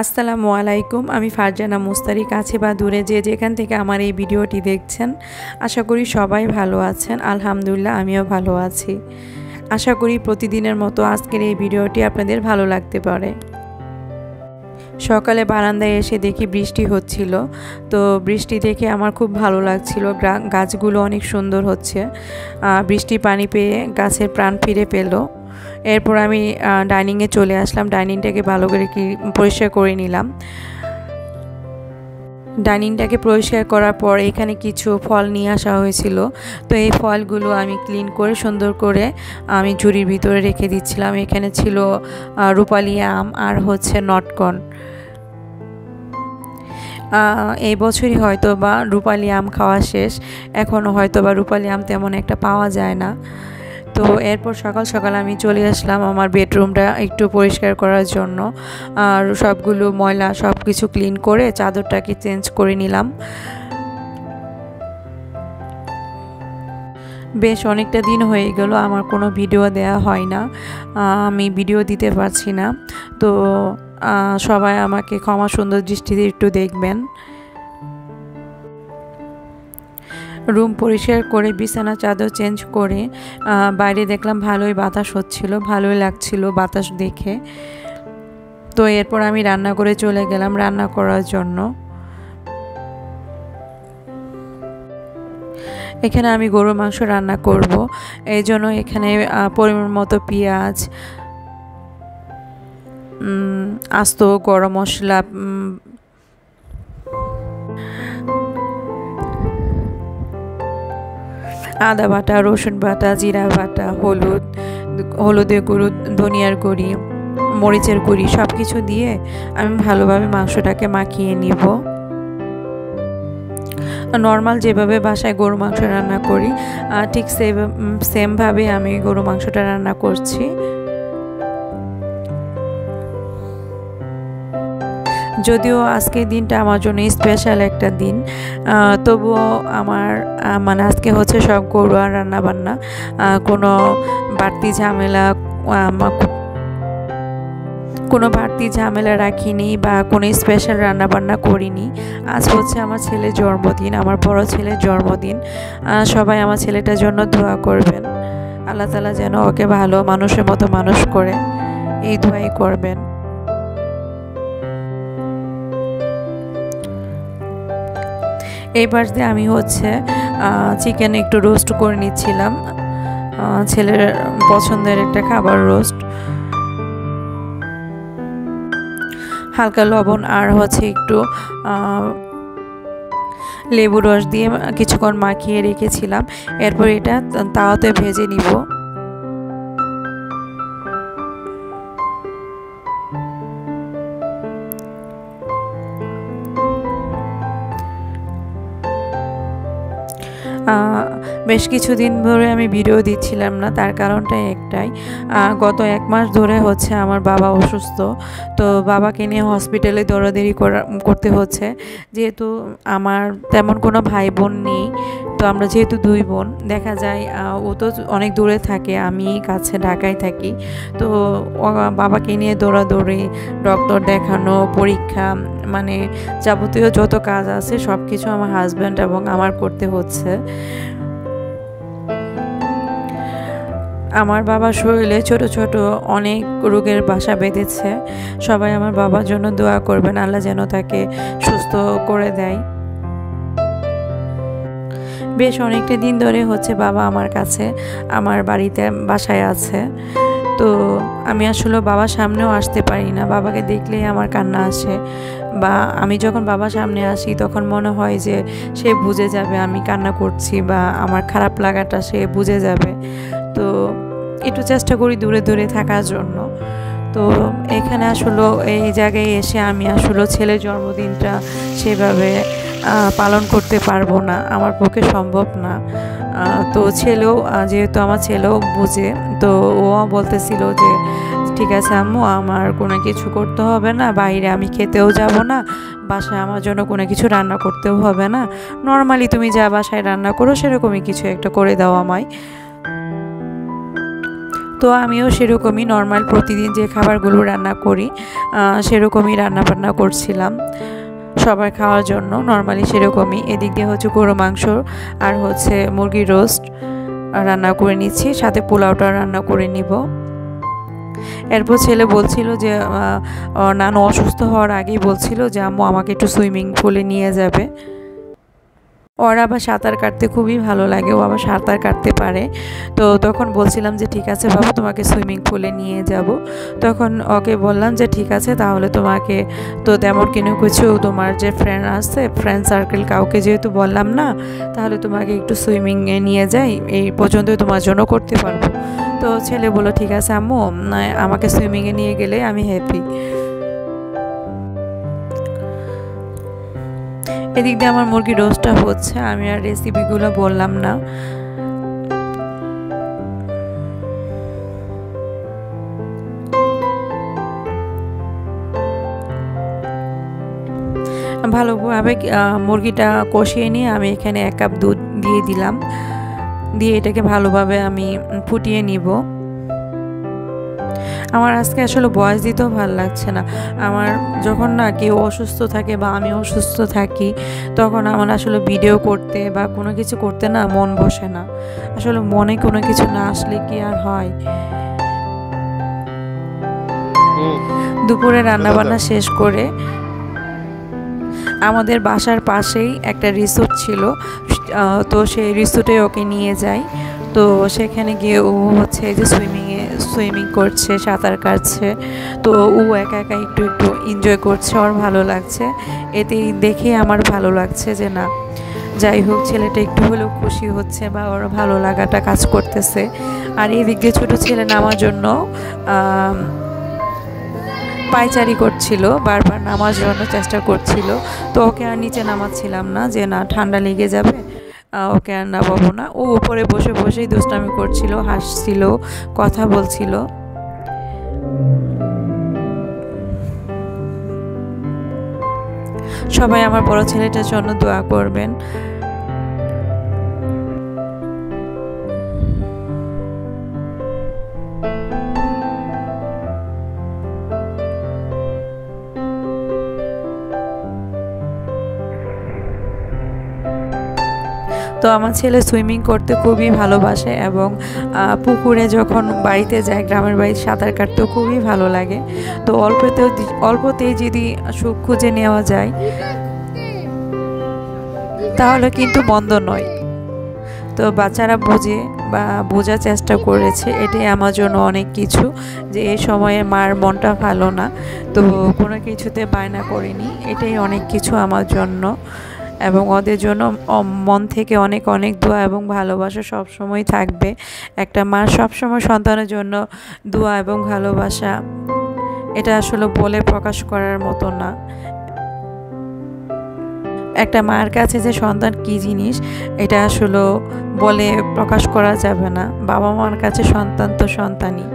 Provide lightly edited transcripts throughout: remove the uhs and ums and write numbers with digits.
আসসালামু আলাইকুম। আমি ফারজানা মুস্তারি। কাছে বা দূরে যে যেখান থেকে আমার এই ভিডিওটি দেখছেন, আশা করি সবাই ভালো আছেন। আলহামদুলিল্লাহ আমিও ভালো আছি। আশা করি প্রতিদিনের মতো আজকের এই ভিডিওটি আপনাদের ভালো লাগতে পারে। সকালে বারান্দায় এসে দেখি বৃষ্টি হচ্ছিল, তো বৃষ্টি দেখে আমার খুব ভালো লাগছিল। গাছগুলো অনেক সুন্দর হচ্ছে, বৃষ্টি পানি পেয়ে গাছের প্রাণ ফিরে পেল। এরপর আমি ডাইনিংয়ে চলে আসলাম। ডাইনিংটাকে ভালো করে পরিষ্কার করে নিলাম। ডাইনিংটাকে পরিষ্কার করার পর এখানে কিছু ফল নিয়ে আসা হয়েছিল, তো এই ফলগুলো আমি ক্লিন করে সুন্দর করে আমি ঝুড়ির ভিতরে রেখে দিচ্ছিলাম। এখানে ছিল রূপালি আম আর হচ্ছে নটকন। এই বছরই হয়তো বা রূপালি আম খাওয়া শেষ, এখনও হয়তো বা রূপালি আম তেমন একটা পাওয়া যায় না। তো এরপর সকাল সকাল আমি চলে আসলাম আমার বেডরুমটা একটু পরিষ্কার করার জন্য। আর সবগুলো ময়লা সব কিছু ক্লিন করে চাদরটাকে চেঞ্জ করে নিলাম। বেশ অনেকটা দিন হয়ে গেল আমার কোনো ভিডিও দেয়া হয় না, আমি ভিডিও দিতে পারছি না। তো সবাই আমাকে ক্ষমা সুন্দর দৃষ্টিতে একটু দেখবেন। রুম পরিষ্কার করে বিছানা চাদর চেঞ্জ করে বাইরে দেখলাম ভালোই বাতাস হচ্ছিল, ভালোই লাগছিল বাতাস দেখে। তো এরপর আমি রান্না করে চলে গেলাম রান্না করার জন্য। এখানে আমি গরুর মাংস রান্না করব, এই জন্য এখানে পরিমাণ মতো পেঁয়াজ, আস্ত গরম মশলা, আদা বাটা, রসুন বাটা, জিরা বাটা, হলুদের গুঁড়ো, ধনিয়ার গুঁড়ি, মরিচের গুঁড়ি সব কিছু দিয়ে আমি ভালোভাবে মাংসটাকে মাখিয়ে নিব। নর্মাল যেভাবে বাসায় গরু মাংস রান্না করি ঠিক সেমভাবে আমি গরু মাংসটা রান্না করছি। যদিও আজকের দিনটা আমার জন্য স্পেশাল একটা দিন, তবুও আমার আজকে হচ্ছে সব ঘরোয়া রান্না বান্না, কোনো বাড়তি ঝামেলা রাখিনি বা কোনো স্পেশাল রান্না বান্না করিনি। আজ হচ্ছে আমার ছেলের জন্মদিন, আমার বড় ছেলের জন্মদিন। সবাই আমার ছেলেটার জন্য দোয়া করবেন, আল্লাহ তাআলা যেন ওকে ভালো মানুষের মতো মানুষ করে, এই দোয়াই করবেন। এই পাশ দিয়ে আমি হচ্ছে চিকেন একটু রোস্ট করে নিচ্ছিলাম, ছেলের পছন্দের একটা খাবার রোস্ট। হালকা লবণ আর হচ্ছে একটু লেবু রস দিয়ে কিছুক্ষণ মাখিয়ে রেখেছিলাম। এরপর এটা তাওয়াতে ভেজে নিব। বেশ কিছুদিন ধরে আমি ভিডিও দিচ্ছিলাম না, তার কারণটা একটাই, গত 1 মাস ধরে হচ্ছে আমার বাবা অসুস্থ। তো বাবাকে নিয়ে হসপিটালে দৌড়াদৌড়ি করতে হচ্ছে, যেহেতু আমার তেমন কোনো ভাই বোন নেই। তো আমরা যেহেতু 2 বোন, দেখা যায় ও তো অনেক দূরে থাকে, আমি কাছে ঢাকায় থাকি। তো বাবাকে নিয়ে দৌড়াদৌড়ি, ডক্টর দেখানো, পরীক্ষা, যাবতীয় যত কাজ আছে সব কিছু আমার হাজব্যান্ড এবং আমার করতে হচ্ছে। আমার বাবার শরীরে ছোট ছোট অনেক রোগের বাসা বেঁধেছে। সবাই আমার বাবার জন্য দোয়া করবেন, আল্লাহ যেন তাকে সুস্থ করে দেয়। বেশ অনেকটা দিন ধরে হচ্ছে বাবা আমার কাছে, আমার বাড়িতে বাসায় আছে। তো আমি আসলে বাবার সামনেও আসতে পারি না, বাবাকে দেখলেই আমার কান্না আসে। বা আমি যখন বাবার সামনে আসি তখন মনে হয় যে সে বুঝে যাবে আমি কান্না করছি বা আমার খারাপ লাগাটা সে বুঝে যাবে। তো একটু চেষ্টা করি দূরে দূরে থাকার জন্য। তো এখানে আসলে এই জায়গায় এসে আমি আসলে ছেলের জন্মদিনটা সেভাবে পালন করতে পারবো না, আমার পক্ষে সম্ভব না। তো যেহেতু আমার ছেলেও বুঝে, তো ও বলতেছিল যে ঠিক আছে আম্মু, আমার কোনো কিছু করতে হবে না, বাইরে আমি খেতেও যাব না, বাসায় আমার জন্য কোনো কিছু রান্না করতেও হবে না, নর্মালি তুমি যা বাসায় রান্না করো সেরকমই কিছু একটা করে দাও আমায়। তো আমিও সেরকমই নর্মাল প্রতিদিন যে খাবারগুলো রান্না করি সেরকমই রান্নাবান্না করছিলাম সবার খাওয়ার জন্য, নর্মালি সেরকমই। এদিক দিয়ে হচ্ছে গরু মাংস আর হচ্ছে মুরগির রোস্ট রান্না করে নিচ্ছি, সাথে পোলাওটা রান্না করে নিব। এরপর ছেলে বলছিল যে নানু অসুস্থ হওয়ার আগেই বলছিল যে আম্মু আমাকে একটু সুইমিং পুলে নিয়ে যাবে। ওর আবার সাঁতার কাটতে খুবই ভালো লাগে, ও আবার সাঁতার কাটতে পারে। তো তখন বলছিলাম যে ঠিক আছে বাবা, তোমাকে সুইমিং পুলে নিয়ে যাব। তখন ওকে বললাম যে ঠিক আছে, তাহলে তোমাকে তো তেমন কিছু তোমার যে ফ্রেন্ড আছে, ফ্রেন্ড সার্কেল, কাউকে যেহেতু বললাম না, তাহলে তোমাকে একটু সুইমিংয়ে নিয়ে যাই, এই পর্যন্তই তোমার জন্য করতে পারবো। তো ছেলে বললো ঠিক আছে আম্মু, আমাকে সুইমিংয়ে নিয়ে গেলে আমি হ্যাপি। এদিক দিয়ে আমার মুরগির রোস্টটা হচ্ছে, আমি আর রেসিপিগুলো বললাম না। ভালোভাবে মুরগিটা কষিয়ে নিয়ে আমি এখানে 1 কাপ দুধ দিয়ে দিলাম, দিয়ে এটাকে ভালোভাবে আমি ফুটিয়ে নিব। আমার আজকে আসলে ভয়েস দিতেও ভালো লাগছে না। আমার যখন না কেউ অসুস্থ থাকে বা আমি অসুস্থ থাকি, তখন আমার আসলে ভিডিও করতে বা কোনো কিছু করতে না মন বসে না। আসলে মনে কোনো কিছু না আসলে কি আর হয়। দুপুরে রান্নাবান্না শেষ করে আমাদের বাসার পাশেই একটা রিসোর্ট ছিল, তো সেই রিসোর্টে ওকে নিয়ে যাই। তো সেখানে গিয়ে ও হচ্ছে এই যে সুইমিং করছে, সাঁতার কাটছে। তো ও একা একা একটু একটু এনজয় করছে, ওর ভালো লাগছে। এতে দেখে আমার ভালো লাগছে যে না, যাই হোক ছেলেটা একটু হলেও খুশি হচ্ছে বা ওর ভালো লাগাটা কাজ করতেছে। আর এদিক দিয়ে ছোটো ছেলে নামার জন্য পায়চারি করছিল, বারবার নামার জন্য চেষ্টা করছিল। তো ওকে আর নিচে নামাচ্ছিলাম না, যে না ঠান্ডা লেগে যাবে, ওকে আর নামাবো না। ও উপরে বসে বসেই দুষ্টামি করছিল, হাসছিল, কথা বলছিল। সবাই আমার বড় ছেলেটার জন্য দোয়া করবেন। তো আমার ছেলে সুইমিং করতে খুবই ভালোবাসে এবং পুকুরে যখন বাড়িতে যায়, গ্রামের বাড়ি, সাঁতার কাটতেও খুবই ভালো লাগে। তো অল্পতেই যদি সুখ খুঁজে নেওয়া যায় তাহলে কিন্তু মন্দ নয়। তো বাচ্চারা বোঝে বা বোঝার চেষ্টা করেছে, এটাই আমার জন্য অনেক কিছু। যে এই সময়ে মার মনটা ভালো না, তো কোনো কিছুতে বায়না করিনি, এটাই অনেক কিছু আমার জন্য। এবং ওদের জন্য মন থেকে অনেক অনেক দোয়া এবং ভালোবাসা সবসময় থাকবে। একটা মার সবসময় সন্তানের জন্য দোয়া এবং ভালোবাসা, এটা আসলে বলে প্রকাশ করার মতো না। একটা মার কাছে যে সন্তান কী জিনিস, এটা আসলে বলে প্রকাশ করা যাবে না। বাবা মার কাছে সন্তান তো সন্তানই।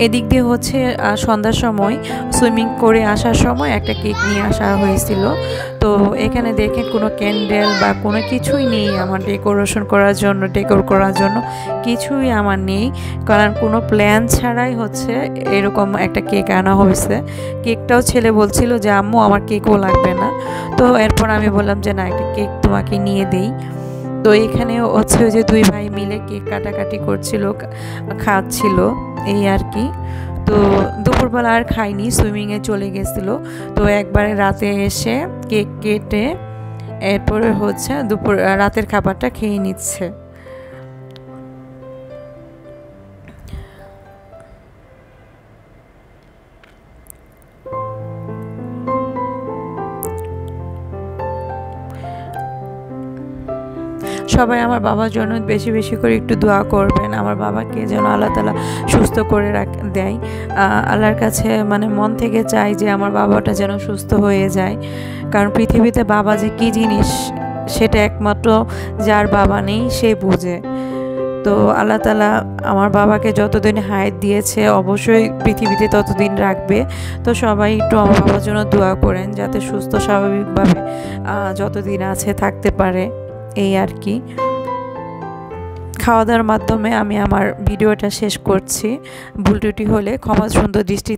এদিক দিয়ে হচ্ছে সন্ধ্যার সময় সুইমিং করে আসার সময় একটা কেক নিয়ে আসা হয়েছিল। তো এখানে দেখেন কোনো ক্যান্ডেল বা কোনো কিছুই নেই আমার ডেকোর করার জন্য কিছুই আমার নেই, কারণ কোনো প্ল্যান ছাড়াই হচ্ছে এরকম একটা কেক আনা হয়েছে। কেকটাও ছেলে বলছিল যে আম্মু আমার কেকও লাগবে না। তো এরপর আমি বললাম যে না, একটা কেক তোমাকে নিয়ে দেই। তো এখানে হচ্ছে ওই যে 2 ভাই মিলে কেক কাটাকাটি করছিল, খাচ্ছিল, এই আর কি। তো দুপুরবেলা আর খাইনি, সুইমিংয়ে চলে গেছিল। তো একবারে রাতে এসে কেক কেটে এরপরে হচ্ছে রাতের খাবারটা খেয়ে নিচ্ছে। সবাই আমার বাবার জন্য বেশি বেশি করে একটু দোয়া করবেন, আমার বাবাকে যেন আল্লাহ তাআলা সুস্থ করে দেয়। আল্লাহর কাছে মানে মন থেকে চাই যে আমার বাবাটা যেন সুস্থ হয়ে যায়, কারণ পৃথিবীতে বাবা যে কী জিনিস সেটা একমাত্র যার বাবা নেই সে বোঝে। তো আল্লাহ তাআলা আমার বাবাকে যতদিন হায়াত দিয়েছে অবশ্যই পৃথিবীতে ততদিন রাখবে। তো সবাই একটু আমার বাবার জন্য দোয়া করেন যাতে সুস্থ স্বাভাবিকভাবে যতদিন আছে থাকতে পারে, এই আর কি। খাওয়া দাওয়ার মাধ্যমে আমি আমার ভিডিওটা শেষ করছি। ভুল ত্রুটি হলে ক্ষমা সুন্দর দৃষ্টি